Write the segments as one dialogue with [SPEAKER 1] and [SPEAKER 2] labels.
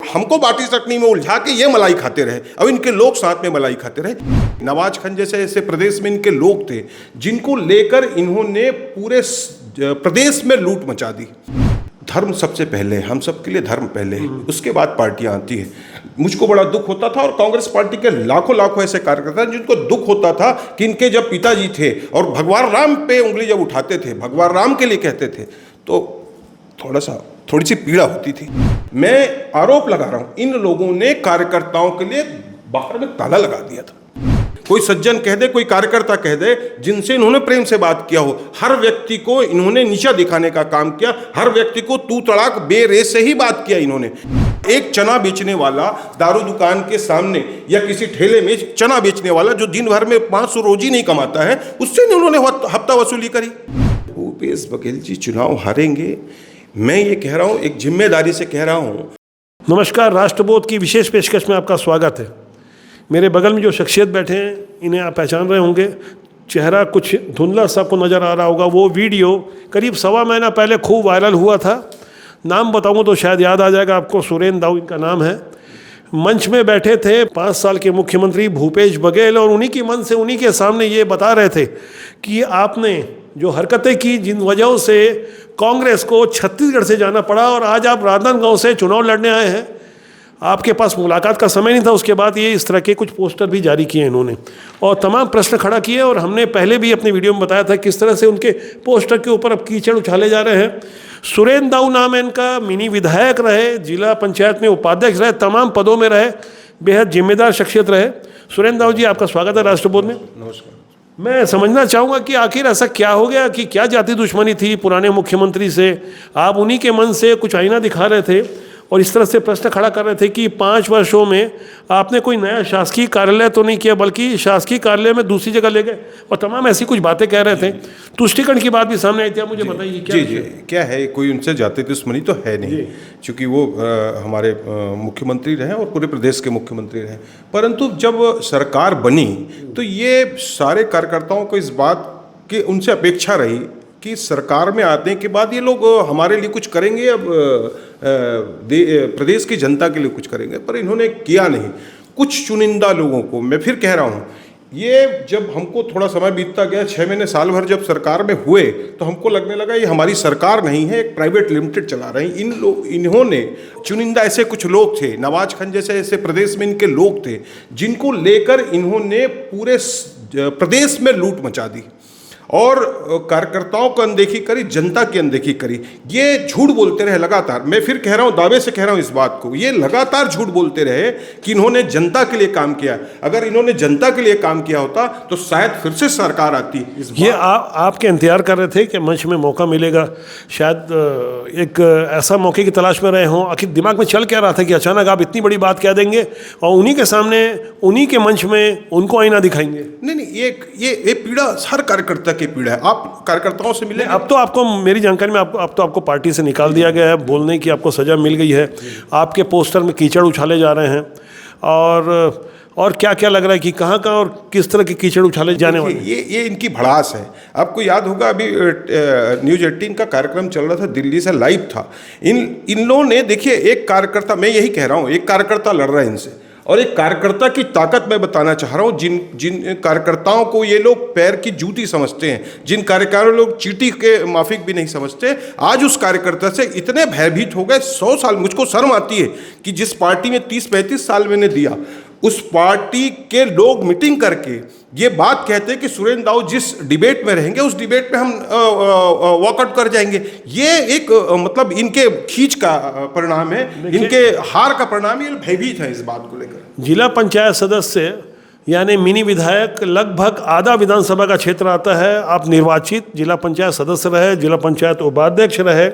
[SPEAKER 1] हमको बाटी चटनी में उलझा के ये मलाई खाते रहे, अब इनके लोग साथ में मलाई खाते रहे। नवाज खान जैसे ऐसे प्रदेश में इनके लोग थे जिनको लेकर इन्होंने पूरे प्रदेश में लूट मचा दी। धर्म सबसे पहले, हम सब के लिए धर्म पहले, उसके बाद पार्टियां आती है। मुझको बड़ा दुख होता था और कांग्रेस पार्टी के लाखों लाखों ऐसे कार्यकर्ता जिनको दुख होता था कि इनके जब पिताजी थे और भगवान राम पे उंगली जब उठाते थे, भगवान राम के लिए कहते थे, तो थोड़ी सी पीड़ा होती थी। मैं आरोप लगा रहा हूं, इन लोगों ने कार्यकर्ताओं के लिए बाहर में ताला लगा दिया था। कोई सज्जन कह दे, कोई कार्यकर्ता कह दे जिनसे इन्होंने प्रेम से बात किया हो, हर व्यक्ति को इन्होंने नीचा दिखाने का काम किया, हर व्यक्ति को तू तड़ाक बेरेस से ही बात किया इन्होंने। एक चना बेचने वाला दारू दुकान के सामने या किसी ठेले में चना बेचने वाला जो दिन भर में 500 रोजी नहीं कमाता है, उससे इन्होंने हफ्ता वसूली करी। भूपेश बघेल जी चुनाव हारेंगे, मैं ये कह रहा हूँ, एक जिम्मेदारी से कह रहा हूँ।
[SPEAKER 2] नमस्कार, राष्ट्रबोध की विशेष पेशकश में आपका स्वागत है। मेरे बगल में जो शख्सियत बैठे हैं इन्हें आप पहचान रहे होंगे, चेहरा कुछ धुंधला सा को नज़र आ रहा होगा। वो वीडियो करीब 1.25 महीना पहले खूब वायरल हुआ था। नाम बताऊंगा तो शायद याद आ जाएगा आपको, सुरेंद्र दाऊ इनका नाम है। मंच में बैठे थे 5 साल के मुख्यमंत्री भूपेश बघेल और उन्हीं की मन से उन्हीं के सामने ये बता रहे थे कि आपने जो हरकतें की, जिन वजहों से कांग्रेस को छत्तीसगढ़ से जाना पड़ा और आज आप राजनांदगांव से चुनाव लड़ने आए हैं, आपके पास मुलाकात का समय नहीं था। उसके बाद ये इस तरह के कुछ पोस्टर भी जारी किए इन्होंने और तमाम प्रश्न खड़ा किए। और हमने पहले भी अपनी वीडियो में बताया था किस तरह से उनके पोस्टर के ऊपर अब कीचड़ उछाले जा रहे हैं। सुरेंद्र दाऊ नाम है इनका, मिनी विधायक रहे, जिला पंचायत में उपाध्यक्ष रहे, तमाम पदों में रहे, बेहद जिम्मेदार शख्सियत रहे। सुरेंद्र दाऊ जी, आपका स्वागत है राष्ट्रबोध में।
[SPEAKER 1] नमस्कार।
[SPEAKER 2] मैं समझना चाहूँगा कि आखिर ऐसा क्या हो गया कि क्या जाति दुश्मनी थी पुराने मुख्यमंत्री से, आप उन्हीं के मन से कुछ आईना दिखा रहे थे और इस तरह से प्रश्न खड़ा कर रहे थे कि 5 वर्षों में आपने कोई नया शासकीय कार्यालय तो नहीं किया, बल्कि शासकीय कार्यालय में दूसरी जगह ले गए और तमाम ऐसी कुछ बातें कह रहे थे। तुष्टिकरण की बात भी सामने आई थी, आप मुझे बताइए क्या?
[SPEAKER 1] जी, क्या है, कोई उनसे जाति दुश्मनी तो है नहीं, क्योंकि वो हमारे मुख्यमंत्री रहे और पूरे प्रदेश के मुख्यमंत्री रहे। परंतु जब सरकार बनी तो ये सारे कार्यकर्ताओं को इस बात की उनसे अपेक्षा रही कि सरकार में आने के बाद ये लोग हमारे लिए कुछ करेंगे, अब प्रदेश की जनता के लिए कुछ करेंगे, पर इन्होंने किया नहीं। कुछ चुनिंदा लोगों को, मैं फिर कह रहा हूँ, ये जब हमको थोड़ा समय बीतता गया, 6 महीने साल भर जब सरकार में हुए तो हमको लगने लगा ये हमारी सरकार नहीं है, एक प्राइवेट लिमिटेड चला रहे हैं। इन्होंने चुनिंदा ऐसे कुछ लोग थे, नवाज खान जैसे ऐसे प्रदेश में इनके लोग थे जिनको लेकर इन्होंने पूरे प्रदेश में लूट मचा दी और कार्यकर्ताओं को अनदेखी करी, जनता की अनदेखी करी। ये झूठ बोलते रहे लगातार, मैं फिर कह रहा हूँ, दावे से कह रहा हूँ इस बात को, ये लगातार झूठ बोलते रहे कि इन्होंने जनता के लिए काम किया। अगर इन्होंने जनता के लिए काम किया होता तो शायद फिर से सरकार आती।
[SPEAKER 2] ये आपके इंतजार कर रहे थे कि मंच में मौका मिलेगा, शायद एक ऐसा मौके की तलाश में रहे हों। आखिर दिमाग में चल क्या रहा था कि अचानक आप इतनी बड़ी बात कह देंगे और उन्हीं के सामने, उन्हीं के मंच में उनको आईना दिखाएंगे?
[SPEAKER 1] नहीं, ये पीड़ा हर कार्यकर्ता की पीड़ा है। आप कार्यकर्ताओं से मिले?
[SPEAKER 2] अब तो आपको, मेरी जानकारी में अब तो आपको पार्टी से निकाल दिया गया है, बोलने की आपको सजा मिल गई है। आपके पोस्टर में कीचड़ उछाले जा रहे हैं और क्या क्या लग रहा है कि कहाँ और किस तरह के कीचड़ उछाले जाने वाले?
[SPEAKER 1] ये इनकी भड़ास है। आपको याद होगा अभी न्यूज़ 18 का कार्यक्रम चल रहा था, दिल्ली से लाइव था। इन लोगों ने, देखिए, एक कार्यकर्ता, मैं यही कह रहा हूँ, एक कार्यकर्ता लड़ रहा है इनसे, और एक कार्यकर्ता की ताकत मैं बताना चाह रहा हूँ। जिन कार्यकर्ताओं को ये लोग पैर की जूती समझते हैं, जिन कार्यकर्ताओं लोग चींटी के माफिक भी नहीं समझते, आज उस कार्यकर्ता से इतने भयभीत हो गए। 100 साल, मुझको शर्म आती है कि जिस पार्टी में 30-35 साल मैंने दिया, उस पार्टी के लोग मीटिंग करके ये बात कहते हैं कि सुरेंद्र दाऊ जिस डिबेट में रहेंगे उस डिबेट में हम वॉकआउट कर जाएंगे। ये एक मतलब इनके खींच का परिणाम है, इनके हार का परिणाम। ये भयभीत है इस बात को लेकर।
[SPEAKER 2] जिला पंचायत सदस्य यानी मिनी विधायक, लगभग आधा विधानसभा का क्षेत्र आता है। आप निर्वाचित जिला पंचायत सदस्य रहे, जिला पंचायत उपाध्यक्ष रहे,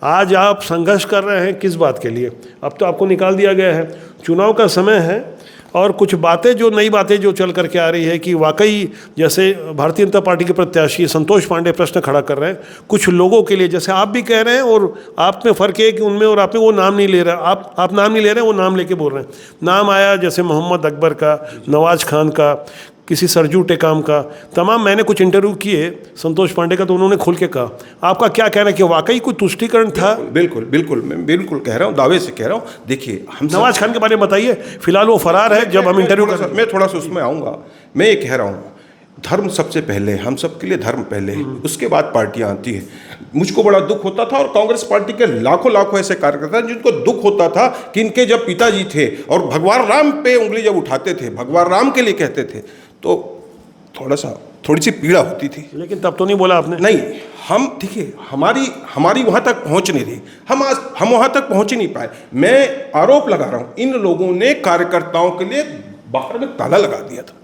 [SPEAKER 2] आज आप संघर्ष कर रहे हैं किस बात के लिए? अब तो आपको निकाल दिया गया है, चुनाव का समय है और कुछ बातें, जो नई बातें जो चल करके आ रही है कि वाकई, जैसे भारतीय जनता पार्टी के प्रत्याशी संतोष पांडे प्रश्न खड़ा कर रहे हैं कुछ लोगों के लिए, जैसे आप भी कह रहे हैं, और आप में फ़र्क है कि उनमें और आप में वो नाम नहीं ले रहे, आप नाम नहीं ले रहे हैं, वो नाम लेके बोल रहे हैं। नाम आया जैसे मोहम्मद अकबर का, नवाज खान का, किसी सरजू टेकाम का, तमाम मैंने कुछ इंटरव्यू किए संतोष पांडे का, तो उन्होंने खुल के कहा। आपका क्या कहना है कि वाकई कोई तुष्टीकरण था?
[SPEAKER 1] बिल्कुल बिल्कुल, मैं बिल्कुल कह रहा हूँ, दावे से कह रहा हूँ। देखिए, हम
[SPEAKER 2] नवाज खान के बारे में बताइए, फिलहाल वो फरार है, जब हम इंटरव्यू कर रहे हैं।
[SPEAKER 1] मैं थोड़ा सा उसमें आऊँगा। मैं ये कह रहा हूँ, धर्म सबसे पहले, हम सब के लिए धर्म पहले, उसके बाद पार्टियां आती है। मुझको बड़ा दुख होता था, और कांग्रेस पार्टी के लाखों लाखों ऐसे कार्यकर्ता हैं जिनको दुख होता था कि इनके जब पिताजी थे और भगवान राम पे उंगली जब उठाते थे, भगवान राम के लिए कहते थे, तो थोड़ी सी पीड़ा होती थी।
[SPEAKER 2] लेकिन तब तो नहीं बोला आपने?
[SPEAKER 1] नहीं, हम देखिए, हमारी वहाँ तक पहुँच नहीं रही, हम वहाँ तक पहुँच ही नहीं पाए। मैं आरोप लगा रहा हूँ, इन लोगों ने कार्यकर्ताओं के लिए बाहर में ताला लगा दिया था।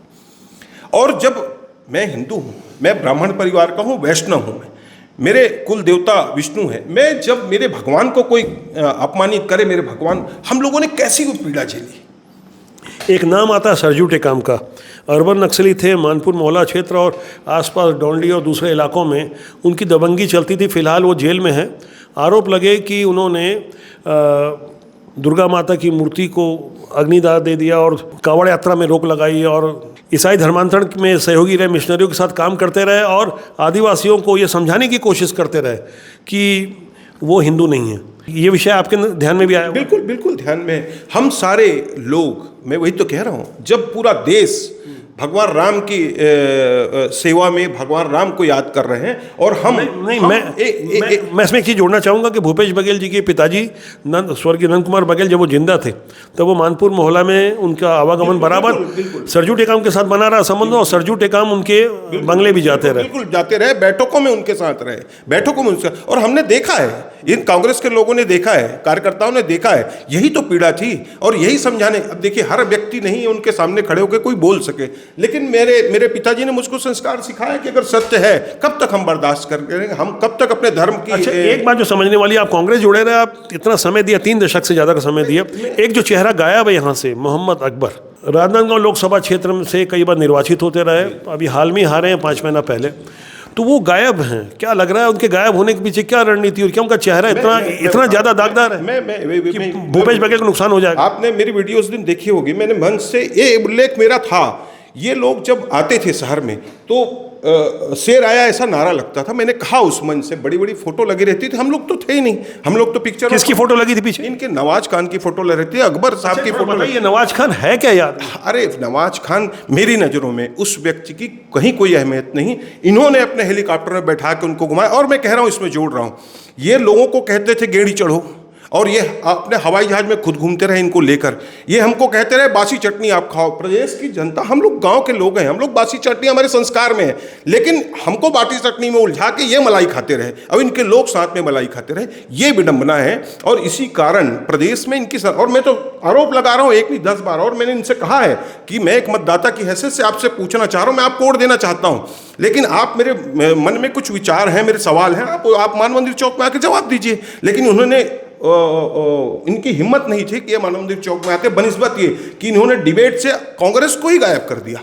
[SPEAKER 1] और जब मैं हिंदू हूँ, मैं ब्राह्मण परिवार का हूँ, वैष्णव हूँ, मेरे कुल देवता विष्णु है, मैं जब मेरे भगवान को कोई अपमानित करे, मेरे भगवान, हम लोगों ने कैसी वो पीड़ा झेली।
[SPEAKER 2] एक नाम आता है सरजू टेकाम का, अर्बन नक्सली थे, मानपुर मोहल्ला क्षेत्र और आसपास डोंडी और दूसरे इलाकों में उनकी दबंगी चलती थी। फिलहाल वो जेल में है। आरोप लगे कि उन्होंने दुर्गा माता की मूर्ति को अग्निदाह दे दिया और कांवड़ यात्रा में रोक लगाई, और ईसाई धर्मांतरण में सहयोगी रहे, मिशनरियों के साथ काम करते रहे और आदिवासियों को ये समझाने की कोशिश करते रहे कि वो हिंदू नहीं है। ये विषय आपके ध्यान में भी आया?
[SPEAKER 1] बिल्कुल बिल्कुल ध्यान में। हम सारे लोग, मैं वही तो कह रहा हूँ, जब पूरा देश भगवान राम की सेवा में भगवान राम को याद कर रहे हैं, और
[SPEAKER 2] मैं इसमें एक चीज़ जोड़ना चाहूँगा कि भूपेश बघेल जी के पिताजी स्वर्गीय नंद कुमार बघेल जब वो जिंदा थे, तब वो मानपुर मोहल्ला में उनका आवागमन बराबर सरजू टेकाम के साथ बना रहा संबंध, और सरजू टेकाम उनके बंगले भी जाते रहे।
[SPEAKER 1] बिल्कुल जाते रहे, बैठकों में उनके साथ रहे, बैठकों में उनके, और हमने देखा है, इन कांग्रेस के लोगों ने देखा है, कार्यकर्ताओं ने देखा है, यही तो पीड़ा थी। और यही समझाने, अब देखिए, हर व्यक्ति नहीं है उनके सामने खड़े होकर कोई बोल सके, लेकिन मेरे पिताजी ने मुझको संस्कार सिखाया कि अगर सत्य है, कब तक हम बर्दाश्त करेंगे, हम कब तक अपने धर्म की।
[SPEAKER 2] अच्छा, एक बात जो समझने वाली, आप कांग्रेस जुड़े रहे, आप इतना समय दिया, 3 दशक से ज़्यादा का समय दिया। एक जो चेहरा गायब है यहाँ से, मोहम्मद अकबर, राजनांदगांव लोकसभा क्षेत्र में से कई बार निर्वाचित होते रहे, अभी हाल में हारे हैं 5 महीना पहले, तो वो गायब हैं। क्या लग रहा है, उनके गायब होने के पीछे क्या रणनीति, और क्या उनका चेहरा इतना ज़्यादा दागदार है कि भूपेश बघेल को नुकसान हो जाएगा?
[SPEAKER 1] आपने मेरी वीडियो उस दिन देखी होगी, मैंने मंच से ये उल्लेख मेरा था, ये लोग जब आते थे शहर में तो शेर आया ऐसा नारा लगता था। मैंने कहा उस मंच से, बड़ी बड़ी फोटो लगी रहती थी, हम लोग तो थे ही नहीं, हम लोग तो पिक्चर।
[SPEAKER 2] किसकी फोटो लगी थी पीछे?
[SPEAKER 1] इनके नवाज खान की फोटो लग रही थी, अकबर साहब की फोटो।
[SPEAKER 2] ये नवाज खान है क्या यार?
[SPEAKER 1] अरे नवाज खान मेरी नज़रों में उस व्यक्ति की कहीं कोई अहमियत नहीं। इन्होंने अपने हेलीकॉप्टर में बैठा के उनको घुमाया। और मैं कह रहा हूँ, इसमें जोड़ रहा हूँ, ये लोगों को कहते थे गेड़ी चढ़ो, और ये अपने हवाई जहाज में खुद घूमते रहे इनको लेकर। ये हमको कहते रहे बासी चटनी आप खाओ। प्रदेश की जनता, हम लोग गांव के लोग हैं, हम लोग बासी चटनी हमारे संस्कार में है, लेकिन हमको बासी चटनी में उलझा के ये मलाई खाते रहे। अब इनके लोग साथ में मलाई खाते रहे, ये विडंबना है। और इसी कारण प्रदेश में इनकी और मैं तो आरोप लगा रहा हूँ, एक नहीं 10 बार। और मैंने इनसे कहा है कि मैं एक मतदाता की हैसियत से आपसे पूछना चाह रहा हूँ, मैं आपको वोट देना चाहता हूँ, लेकिन आप मेरे मन में कुछ विचार हैं, मेरे सवाल हैं, आप मान मंदिर चौक में आके जवाब दीजिए। लेकिन उन्होंने इनकी हिम्मत नहीं थी कि ये मानव मंदिर चौक में आते, बनिस्बत ये कि इन्होंने डिबेट से कांग्रेस को ही गायब कर दिया।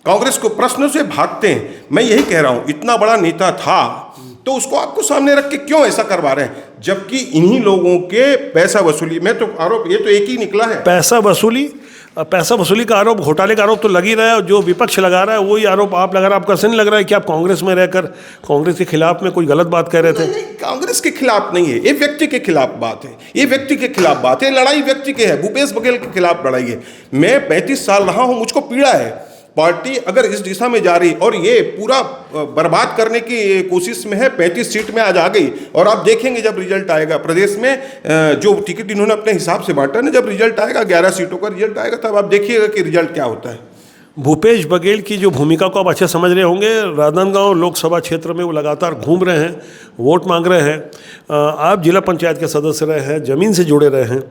[SPEAKER 1] कांग्रेस को प्रश्न से भागते हैं। मैं यही कह रहा हूं, इतना बड़ा नेता था तो उसको आपको सामने रख के क्यों ऐसा करवा रहे हैं, जबकि इन्हीं लोगों के पैसा वसूली में तो आरोप, ये तो एक ही निकला है,
[SPEAKER 2] पैसा वसूली का आरोप, घोटाले का आरोप तो लग ही रहा है। और जो विपक्ष लगा रहा है वही आरोप आप लगा रहे हैं। आपका ऐसा नहीं लग रहा है कि आप कांग्रेस में रहकर कांग्रेस के खिलाफ में कोई गलत बात कह रहे थे?
[SPEAKER 1] नहीं, कांग्रेस के खिलाफ नहीं है, ये व्यक्ति के खिलाफ बात है, ये व्यक्ति के खिलाफ बात है। लड़ाई व्यक्ति के है, भूपेश बघेल के खिलाफ लड़ाई है। मैं 35 साल रहा हूं, मुझको पीड़ा है। पार्टी अगर इस दिशा में जा रही, और ये पूरा बर्बाद करने की कोशिश में है, 35 सीट में आज आ गई। और आप देखेंगे जब रिजल्ट आएगा प्रदेश में, जो टिकट इन्होंने अपने हिसाब से बांटा ना, जब रिजल्ट आएगा 11 सीटों का रिजल्ट आएगा, तब आप देखिएगा कि रिजल्ट क्या होता है।
[SPEAKER 2] भूपेश बघेल की जो भूमिका को आप अच्छे समझ रहे होंगे। राजनांदगांव लोकसभा क्षेत्र में वो लगातार घूम रहे हैं, वोट मांग रहे हैं। आप जिला पंचायत के सदस्य रहे हैं, ज़मीन से जुड़े रहे हैं।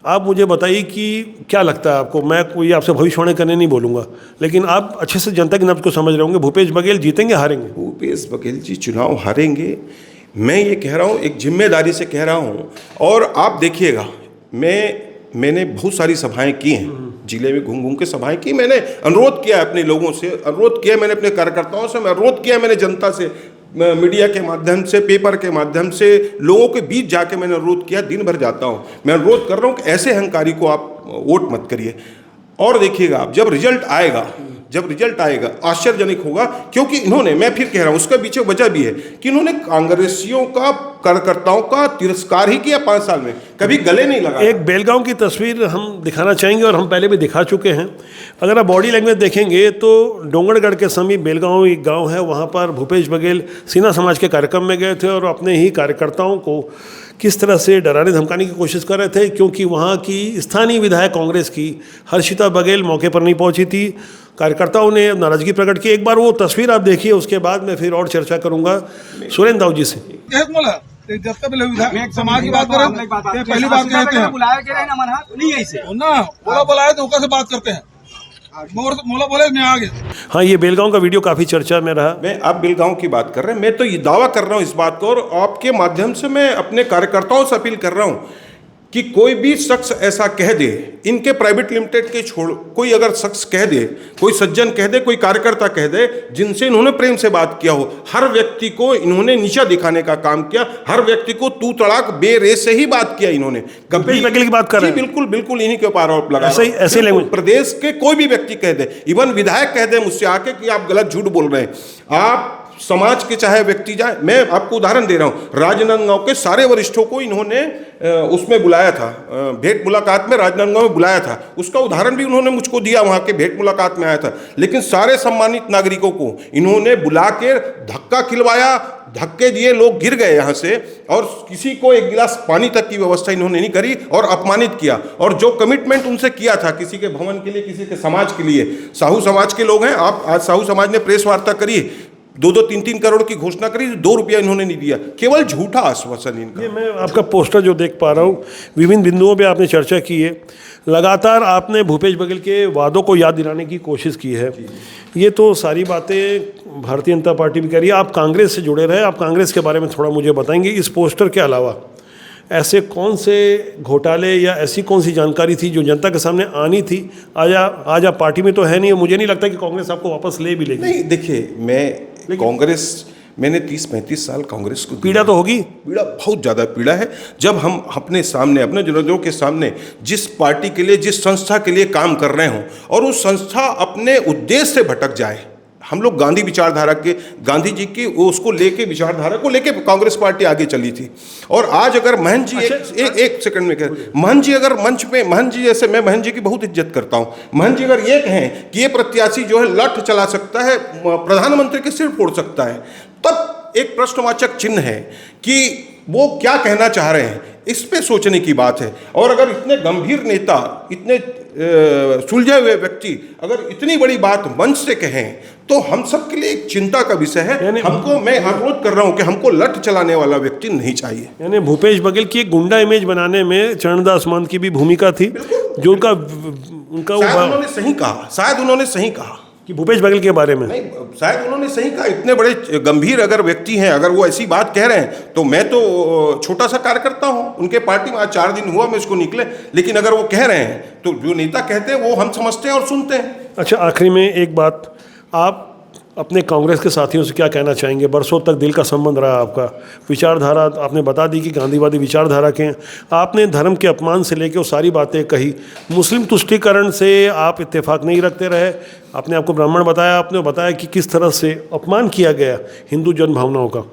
[SPEAKER 2] आप मुझे बताइए कि क्या लगता है आपको, मैं कोई आपसे भविष्यवाणी करने नहीं बोलूँगा, लेकिन आप अच्छे से जनता की नब्ज़ को समझ रहे होंगे, भूपेश बघेल जीतेंगे हारेंगे?
[SPEAKER 1] भूपेश बघेल जी चुनाव हारेंगे, मैं ये कह रहा हूँ, एक जिम्मेदारी से कह रहा हूँ। और आप देखिएगा, मैंने बहुत सारी सभाएं की हैं, जिले में घूम घूम के सभाएं की। मैंने अनुरोध किया अपने लोगों से, अनुरोध किया मैंने अपने कार्यकर्ताओं से, मैं अनुरोध किया मैंने जनता से, मीडिया के माध्यम से, पेपर के माध्यम से, लोगों के बीच जाके मैंने अनुरोध किया। दिन भर जाता हूँ, मैं अनुरोध कर रहा हूँ कि ऐसे अहंकारी को आप वोट मत करिए। और देखिएगा, जब रिजल्ट आएगा जब रिजल्ट आएगा आश्चर्यजनक होगा, क्योंकि इन्होंने, मैं फिर कह रहा हूं, उसके पीछे वजह भी है कि इन्होंने कांग्रेसियों का, कार्यकर्ताओं का तिरस्कार ही किया 5 साल में, कभी गले नहीं लगा।
[SPEAKER 2] एक बेलगांव की तस्वीर हम दिखाना चाहेंगे और हम पहले भी दिखा चुके हैं। अगर आप बॉडी लैंग्वेज देखेंगे तो डोंगरगढ़ के समीप बेलगांव एक गांव है, वहां पर भूपेश बघेल सिन्हा समाज के कार्यक्रम में गए थे और अपने ही कार्यकर्ताओं को किस तरह से डराने धमकाने की कोशिश कर रहे थे, क्योंकि वहाँ की स्थानीय विधायक कांग्रेस की हर्षिता बघेल मौके पर नहीं पहुँची थी। कार्यकर्ताओं ने नाराजगी प्रकट की। एक बार वो तस्वीर आप देखिए, उसके बाद मैं फिर और चर्चा करूंगा सुरेंद्र दाऊ जी से।
[SPEAKER 3] जब तक समाज की बात करें, पहली बात कहते हैं बुलाया के ना मन नहीं ऐसे ना बोला बुलाया तो से बात करते हैं, मोला बोले मैं आ गया।
[SPEAKER 2] हाँ, ये बेलगांव का वीडियो काफ़ी चर्चा में रहा।
[SPEAKER 1] मैं, आप बेलगांव की बात कर रहे हैं, मैं तो ये दावा कर रहा हूं इस बात को, और आपके माध्यम से मैं अपने कार्यकर्ताओं से अपील कर रहा हूं कि कोई भी शख्स ऐसा कह दे, इनके प्राइवेट लिमिटेड के छोड़, कोई अगर शख्स कह दे, कोई सज्जन कह दे, कोई कार्यकर्ता कह दे, जिनसे इन्होंने प्रेम से बात किया हो, हर व्यक्ति को इन्होंने नीचा दिखाने का काम किया, हर व्यक्ति को तू तड़ाक बेरेस से ही बात किया इन्होंने।
[SPEAKER 2] भूपेश बघेल की बात कर रहे हैं?
[SPEAKER 1] बिल्कुल बिल्कुल, इन्हीं के ऊपर आरोप लगा।
[SPEAKER 2] ऐसे लैंग्वेज
[SPEAKER 1] प्रदेश के कोई भी व्यक्ति कह दे, इवन विधायक कह दे मुझसे आके कि आप गलत झूठ बोल रहे हैं, आप समाज के चाहे व्यक्ति जाए, मैं आपको उदाहरण दे रहा हूं, राजनांदगांव के सारे वरिष्ठों को इन्होंने उसमें बुलाया था, भेंट मुलाकात में राजनांदगांव में बुलाया था, उसका उदाहरण भी उन्होंने मुझको दिया, वहां के भेंट मुलाकात में आया था। लेकिन सारे सम्मानित नागरिकों को इन्होंने बुला के धक्का खिलवाया, धक्के दिए, लोग गिर गए यहाँ से, और किसी को एक गिलास पानी तक की व्यवस्था इन्होंने नहीं करी और अपमानित किया। और जो कमिटमेंट उनसे किया था किसी के भवन के लिए, किसी के समाज के लिए, साहू समाज के लोग हैं, आप आज साहू समाज ने प्रेस वार्ता करी, 2-2, 3-3 करोड़ की घोषणा करी, 2 रुपया इन्होंने नहीं दिया, केवल झूठा आश्वासन इनका।
[SPEAKER 2] ये मैं आपका पोस्टर जो देख पा रहा हूँ, विभिन्न बिंदुओं पे आपने चर्चा की है, लगातार आपने भूपेश बघेल के वादों को याद दिलाने की कोशिश की है। ये तो सारी बातें भारतीय जनता पार्टी भी कर रही है। आप कांग्रेस से जुड़े रहे, आप कांग्रेस के बारे में थोड़ा मुझे बताएंगे। इस पोस्टर के अलावा ऐसे कौन से घोटाले या ऐसी कौन सी जानकारी थी जो जनता के सामने आनी थी? आज आप पार्टी में तो है नहीं, मुझे नहीं लगता कि कांग्रेस आपको वापस ले भी लेगी।
[SPEAKER 1] नहीं, देखिए, मैं कांग्रेस, मैंने 30-35 साल कांग्रेस को,
[SPEAKER 2] पीड़ा तो होगी,
[SPEAKER 1] पीड़ा बहुत ज़्यादा पीड़ा है। जब हम अपने सामने, अपने जनों के सामने जिस पार्टी के लिए, जिस संस्था के लिए काम कर रहे हों और उस संस्था अपने उद्देश्य से भटक जाए, हम लोग गांधी विचारधारा के, गांधी जी की उसको लेके, विचारधारा को लेके कांग्रेस पार्टी आगे चली थी। और आज अगर महन जी, एक सेकंड में कह, महन जी अगर मंच पे, महन जी जैसे, मैं महन जी की बहुत इज्जत करता हूं, महन जी अगर ये कहें कि ये प्रत्याशी जो है लठ चला सकता है, प्रधानमंत्री के सिर फोड़ सकता है, तब एक प्रश्नवाचक चिन्ह है कि वो क्या कहना चाह रहे हैं, इस पे सोचने की बात है। और अगर इतने गंभीर नेता, इतने सुलझे हुए व्यक्ति अगर इतनी बड़ी बात मंच से कहें, तो हम सब के लिए एक चिंता का विषय है। हमको, मैं अनुरोध कर रहा हूं कि हमको लठ चलाने वाला व्यक्ति नहीं चाहिए।
[SPEAKER 2] यानी भूपेश बघेल की एक गुंडा इमेज बनाने में चरणदास महंत की भी भूमिका थी, जो उनका
[SPEAKER 1] उन्होंने सही कहा, शायद उन्होंने सही कहा
[SPEAKER 2] कि भूपेश बघेल के बारे में,
[SPEAKER 1] नहीं, शायद उन्होंने सही कहा। इतने बड़े गंभीर अगर व्यक्ति हैं, अगर वो ऐसी बात कह रहे हैं, तो मैं तो छोटा सा कार्यकर्ता हूं उनके पार्टी में, आज 4 दिन हुआ मैं इसको निकले, लेकिन अगर वो कह रहे हैं तो जो नेता कहते हैं वो हम समझते हैं और सुनते हैं।
[SPEAKER 2] अच्छा, आखिरी में एक बात, आप अपने कांग्रेस के साथियों से क्या कहना चाहेंगे? बरसों तक दिल का संबंध रहा आपका, विचारधारा आपने बता दी कि गांधीवादी विचारधारा के हैं, आपने धर्म के अपमान से लेकर वो सारी बातें कही, मुस्लिम तुष्टीकरण से आप इत्तेफाक नहीं रखते रहे, आपने आपको ब्राह्मण बताया, आपने बताया कि किस तरह से अपमान किया गया हिंदू जन भावनाओं का।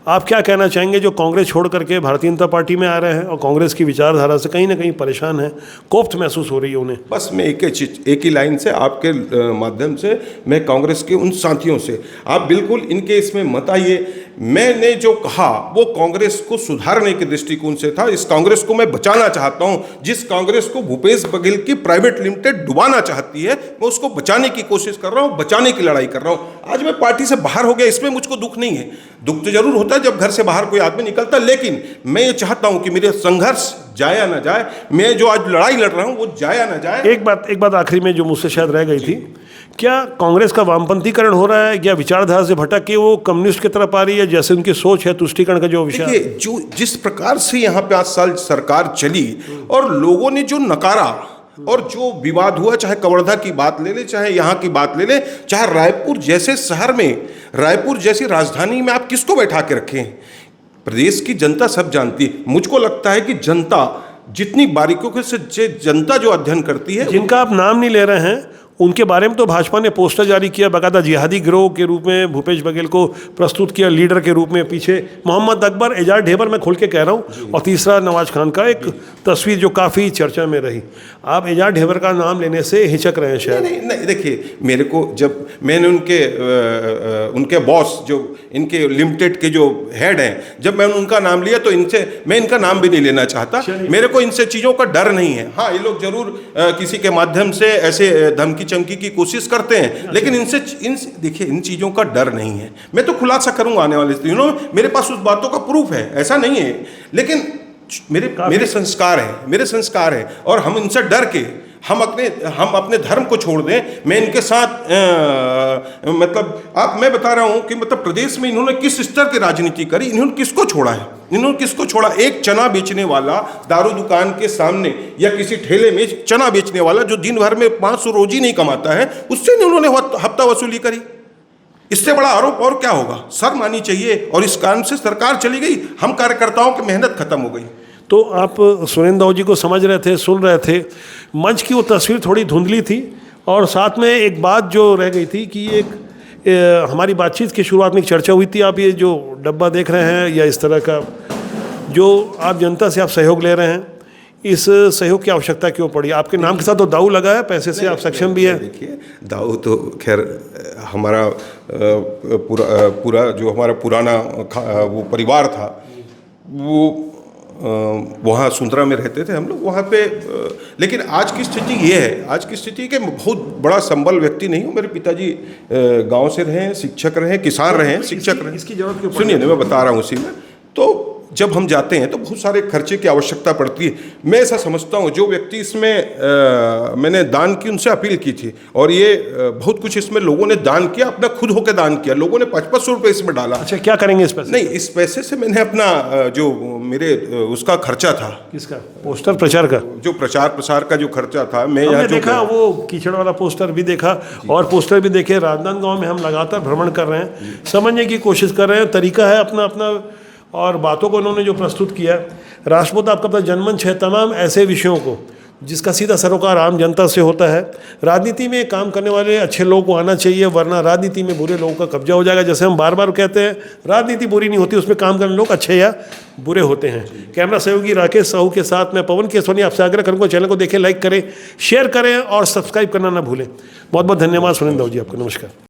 [SPEAKER 2] आप क्या कहना चाहेंगे जो कांग्रेस छोड़ करके भारतीय जनता पार्टी में आ रहे हैं और कांग्रेस की विचारधारा से कहीं ना कहीं परेशान हैं, कोफ्त महसूस हो रही है उन्हें?
[SPEAKER 1] बस मैं एक ही लाइन से आपके माध्यम से मैं कांग्रेस के उन साथियों से, आप बिल्कुल इनके इसमें मत आइए। मैंने जो कहा वो कांग्रेस को सुधारने के दृष्टिकोण से था। इस कांग्रेस को मैं बचाना चाहता हूं, जिस कांग्रेस को भूपेश बघेल की प्राइवेट लिमिटेड डुबाना चाहती है, मैं उसको बचाने की कोशिश कर रहा हूं, बचाने की लड़ाई कर रहा हूं। आज मैं पार्टी से बाहर हो गया, इसमें मुझको दुख नहीं है। दुख तो जरूर होता है जब घर से बाहर कोई आदमी निकलता, लेकिन मैं ये चाहता हूं कि मेरे संघर्ष जाया ना जाए, मैं जो आज लड़ाई लड़ रहा हूं वो जाया ना जाए।
[SPEAKER 2] एक बात आखिरी में जो मुझसे शायद रह गई थी, क्या कांग्रेस का वामपंथीकरण हो रहा है या विचारधारा से भटक के वो कम्युनिस्ट की तरफ आ रही है, जैसे उनकी सोच है तुष्टीकरण का जो विषय?
[SPEAKER 1] देखिए, जो जिस प्रकार से यहाँ पे 5 साल सरकार चली और लोगों ने जो नकारा और जो विवाद हुआ, चाहे कवर्धा की बात ले ले, चाहे यहाँ की बात ले ले, चाहे रायपुर जैसे शहर में, रायपुर जैसी राजधानी में आप किसको बैठा के रखें? प्रदेश की जनता सब जानती है। मुझको लगता है कि जनता जितनी बारीकियों से जनता जो अध्ययन करती है,
[SPEAKER 2] जिनका आप नाम नहीं ले रहे हैं, उनके बारे में तो भाजपा ने पोस्टर जारी किया, बाकायदा जिहादी गिरोह के रूप में भूपेश बघेल को प्रस्तुत किया लीडर के रूप में। पीछे मोहम्मद अकबर, एजाज ढेबर, मैं खोल के कह रहा हूँ, और तीसरा नवाज खान का एक तस्वीर जो काफ़ी चर्चा में रही। आप एजाज ढेबर का नाम लेने से हिचक रहे हैं शायद।
[SPEAKER 1] नहीं, देखिए, मेरे को जब मैंने उनके बॉस जो इनके लिमिटेड के जो हेड हैं, जब मैंने उनका नाम लिया तो मैं इनका नाम भी नहीं लेना चाहता। मेरे को इनसे चीज़ों का डर नहीं है। हाँ, ये लोग जरूर किसी के माध्यम से ऐसे धमकी चमकी की कोशिश करते हैं, लेकिन देखिए, इन चीज़ों का डर नहीं है। मैं तो खुलासा करूंगा आने वाले दिनों में, मेरे पास उस बातों का प्रूफ है, ऐसा नहीं है। लेकिन मेरे संस्कार है और हम इनसे डर के हम अपने धर्म को छोड़ दें। मैं इनके साथ मैं बता रहा हूं कि प्रदेश में इन्होंने किस स्तर की राजनीति करी, इन्होंने किसको छोड़ा। एक चना बेचने वाला दारू दुकान के सामने या किसी ठेले में चना बेचने वाला जो दिन भर में 500 रोजी नहीं कमाता है, उससे उन्होंने हफ्ता वसूली करी। इससे बड़ा आरोप और क्या होगा? शर्म आनी चाहिए। और इस कारण से सरकार चली गई, हम कार्यकर्ताओं की मेहनत खत्म हो गई।
[SPEAKER 2] तो आप सुरेंद्र दाऊ जी को समझ रहे थे, सुन रहे थे। मंच की वो तस्वीर थोड़ी धुंधली थी, और साथ में एक बात जो रह गई थी कि हमारी बातचीत की शुरुआत में एक चर्चा हुई थी, आप ये जो डब्बा देख रहे हैं या इस तरह का जो आप जनता से आप सहयोग ले रहे हैं, इस सहयोग की आवश्यकता क्यों पड़ी? आपके नाम के साथ तो दाऊ लगा है, पैसे से आप सक्षम भी है।
[SPEAKER 1] देखिए, दाऊ तो खैर हमारा पूरा जो हमारा पुराना वो परिवार था, वो वहाँ सुंदरा में रहते थे हम लोग वहाँ पे। लेकिन आज की स्थिति ये है, कि बहुत बड़ा संबल व्यक्ति नहीं हूँ। मेरे पिताजी गांव से रहे, शिक्षक रहे, किसान रहे, शिक्षक रहे।
[SPEAKER 2] इसकी जरूरत क्यों?
[SPEAKER 1] सुनिए, मैं बता रहा हूँ उसी में। तो जब हम जाते हैं तो बहुत सारे खर्चे की आवश्यकता पड़ती है। मैं ऐसा समझता हूँ, जो व्यक्ति इसमें मैंने दान की, उनसे अपील की थी, और ये बहुत कुछ इसमें लोगों ने दान किया, अपना खुद होकर दान किया। लोगों ने 500 रुपये इसमें डाला।
[SPEAKER 2] अच्छा, क्या करेंगे इस पैसे?
[SPEAKER 1] नहीं, इस पैसे से मैंने अपना जो मेरे उसका खर्चा था।
[SPEAKER 2] किसका? पोस्टर प्रचार का?
[SPEAKER 1] जो प्रचार प्रसार का जो खर्चा था, मैं
[SPEAKER 2] यहाँ देखा, वो कीचड़ वाला पोस्टर भी देखा और पोस्टर भी देखे। राजनांदगांव में हम लगातार भ्रमण कर रहे हैं, समझने की कोशिश कर रहे हैं। तरीका है अपना अपना, और बातों को उन्होंने जो प्रस्तुत किया, राष्ट्रपति आपका तो जनमंच है, तमाम ऐसे विषयों को जिसका सीधा सरोकार आम जनता से होता है। राजनीति में काम करने वाले अच्छे लोगों को आना चाहिए, वरना राजनीति में बुरे लोगों का कब्जा हो जाएगा। जैसे हम बार बार कहते हैं, राजनीति बुरी नहीं होती, उसमें काम करने लोग अच्छे या बुरे होते हैं। कैमरा सहयोगी राकेश साहू के साथ मैं पवन केसवानी आपसे आग्रह करूँगा, चैनल को देखें, लाइक करें, शेयर करें और सब्सक्राइब करना ना भूलें। बहुत बहुत धन्यवाद सुरेंद्र दाऊ जी, आपका नमस्कार।